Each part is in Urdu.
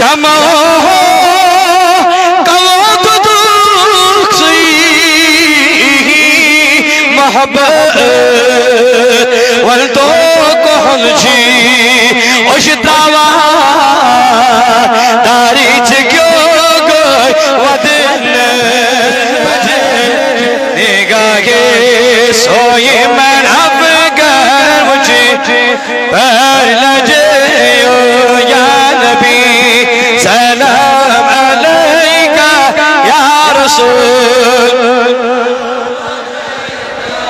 شمع قوات دخصي محبت والدوق حلجي وش دعوة داري تقوق ودن نگاهی سوی من افگر مجھے پر لجے یا نبی سلام علیکہ یا رسول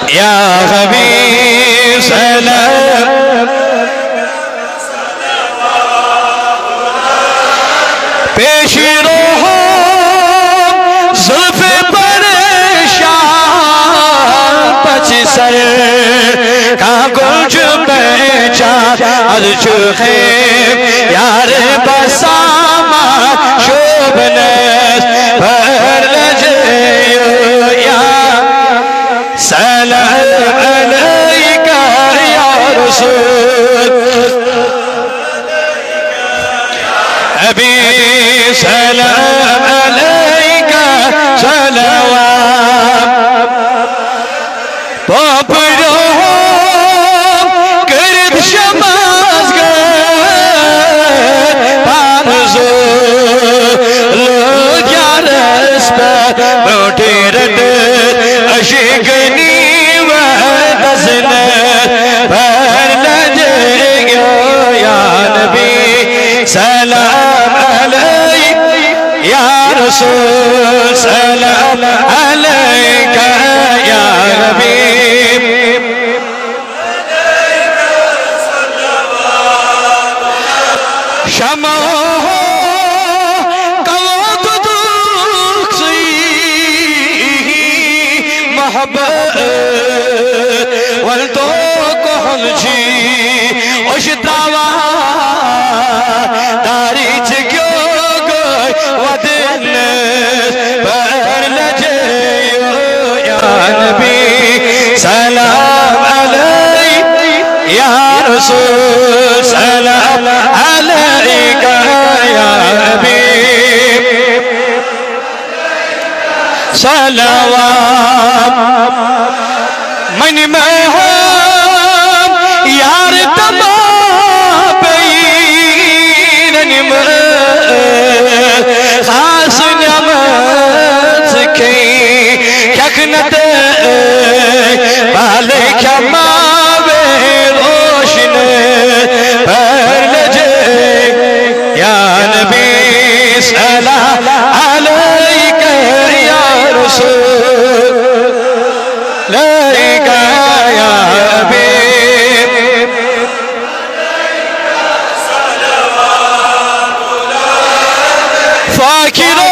یا حبیب سلام پیش روحوں زلف سر کا گلج پہچان عرج خیم یار بسامہ شوبنس پر لجے یا سلام علیکہ یا رسول حبیب سلام علیکہ صلوات پاپڑوں کرد شماز گر پانزو لوگ یارس پر موٹی رد اشگنی و دزنت پر لجے یا نبی سلام علیک یا رسول سلام علیکہ یا حبیب شمع قوات دخصی محبت والدوق حلجی وش دعوة داری چگوگ ودن پر لجے یا نبی سلام علیک یا رسول سلام علیکہ یا حبیب صلوات من میں ہوں یار تمام پہیرن میں خاص نعمت سکھی کھنت بالک ماوے روشن پر لجے یا نبی سلام علیکہ یا رسول علیکہ یا حبیب فاکروں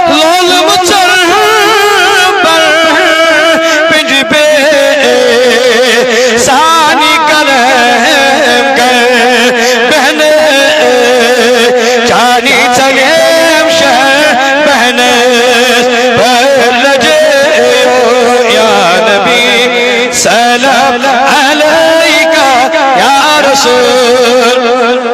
ظلم سانی کرم کر بہنے جانی چلیم شہر بہنے پر لجے یا نبی سلام علیکہ یا رسول